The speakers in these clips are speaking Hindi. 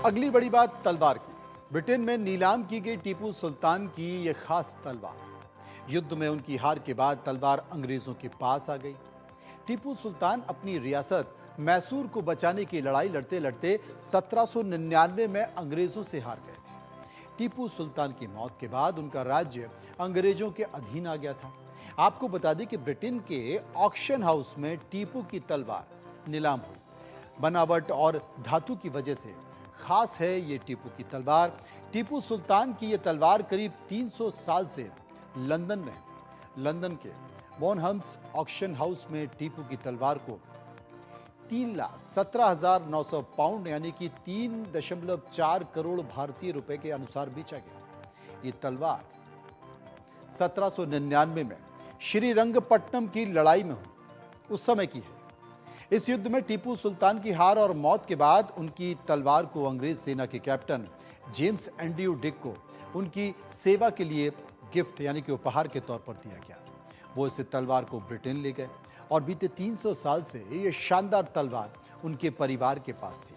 अगली बड़ी बात तलवार की। ब्रिटेन में नीलाम की गई टीपू सुल्तान की यह खास तलवार। युद्ध में उनकी हार के बाद तलवार अंग्रेजों के पास आ गई। टीपू सुल्तान अपनी रियासत मैसूर को बचाने की लड़ाई लड़ते लड़ते 1799 में अंग्रेजों से हार गए थे। टीपू सुल्तान की मौत के बाद उनका राज्य अंग्रेजों के अधीन आ गया था। आपको बता दें कि ब्रिटेन के ऑक्शन हाउस में टीपू की तलवार नीलाम हुई। बनावट और धातु की वजह से खास है ये टीपू की तलवार। टीपू सुल्तान की ये तलवार करीब 300 साल से लंदन के बोनहम्स ऑक्शन हाउस में टीपू की तलवार को 3,17,900 पाउंड यानी कि 3.4 करोड़ भारतीय रुपए के अनुसार बेचा गया। ये तलवार 1799 में श्रीरंगपट्टनम की लड़ाई में उस समय की है। इस युद्ध में टीपू सुल्तान की हार और मौत के बाद उनकी तलवार को अंग्रेज सेना के कैप्टन जेम्स एंड्रयू डिक को उनकी सेवा के लिए गिफ्ट यानी कि उपहार के तौर पर दिया गया। वो इस तलवार को ब्रिटेन ले गए और बीते 300 साल से ये शानदार तलवार उनके परिवार के पास थी।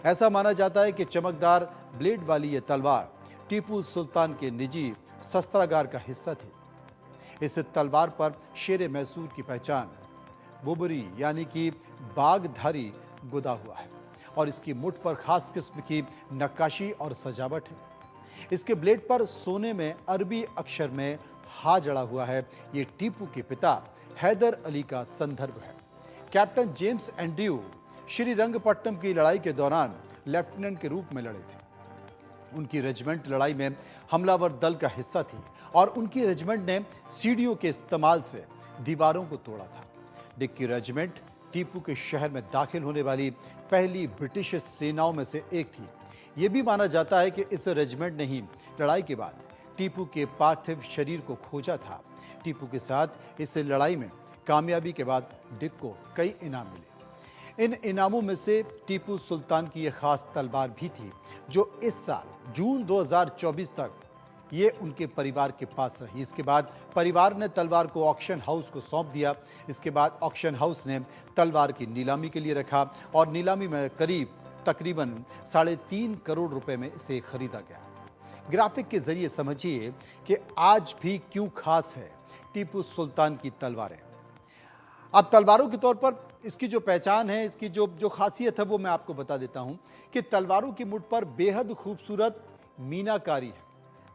ऐसा माना जाता है कि चमकदार ब्लेड वाली ये तलवार टीपू सुल्तान के निजी शस्त्रागार का हिस्सा थी। इस तलवार पर शेर मैसूर की पहचान बुबरी यानी कि बागधारी गुदा हुआ है और इसकी मुठ पर खास किस्म की नक्काशी और सजावट है। इसके ब्लेड पर सोने में अरबी अक्षर में हा जड़ा हुआ है। ये टीपू के पिता हैदर अली का संदर्भ है। कैप्टन जेम्स एंड्रयू श्रीरंगपट्टनम की लड़ाई के दौरान लेफ्टिनेंट के रूप में लड़े थे। उनकी रेजिमेंट लड़ाई में हमलावर दल का हिस्सा थी और उनकी रेजिमेंट ने सीढ़ियों के इस्तेमाल से दीवारों को तोड़ा था। डिक की रेजिमेंट टीपू के शहर में दाखिल होने वाली पहली ब्रिटिश सेनाओं में से एक थी। यह भी माना जाता है कि इस रेजिमेंट ने ही लड़ाई के बाद टीपू के पार्थिव शरीर को खोजा था। टीपू के साथ इस लड़ाई में कामयाबी के बाद डिक को कई इनाम मिले। इन इनामों में से टीपू सुल्तान की यह खास तलवार भी थी जो इस साल जून 2024 तक ये उनके परिवार के पास रही। इसके बाद परिवार ने तलवार को ऑक्शन हाउस को सौंप दिया। इसके बाद ऑक्शन हाउस ने तलवार की नीलामी के लिए रखा और नीलामी में तकरीबन 3.5 करोड़ रुपए में इसे खरीदा गया। ग्राफिक के जरिए समझिए कि आज भी क्यों खास है टीपू सुल्तान की तलवारें। अब तलवारों के तौर पर इसकी जो पहचान है, इसकी जो खासियत है वो मैं आपको बता देता हूं कि तलवारों की मुठ पर बेहद खूबसूरत मीनाकारी है।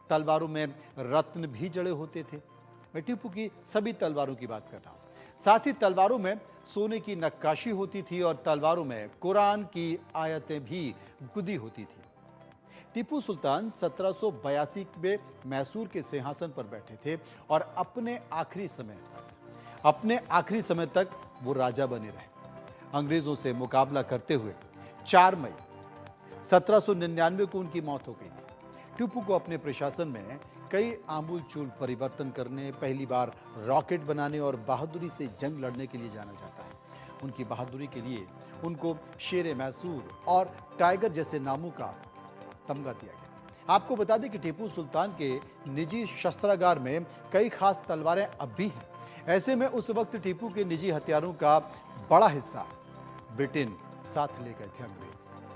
तलवारों में रत्न भी जड़े होते थे। मैं टीपू की सभी तलवारों की बात कर रहा हूं। साथ ही तलवारों में सोने की नक्काशी होती थी और तलवारों में कुरान की आयतें भी गुदी होती थी। टीपू सुल्तान 1782 में मैसूर के सिंहासन पर बैठे थे और अपने आखिरी समय तक वो राजा बने रहे। अंग्रेजों से मुकाबला करते हुए 4 मई 1799 को उनकी मौत हो गई थी। टीपू को अपने प्रशासन में कई आमूलचूल परिवर्तन करने, पहली बार रॉकेट बनाने और बहादुरी से जंग लड़ने के लिए जाना जाता है। उनकी बहादुरी के लिए उनको शेर मैसूर और टाइगर जैसे नामों का तमगा दिया गया। आपको बता दें कि टीपू सुल्तान के निजी शस्त्रागार में कई खास तलवारें अब भी हैं। ऐसे में उस वक्त टीपू के निजी हथियारों का बड़ा हिस्सा ब्रिटेन साथ ले गए थे अंग्रेज।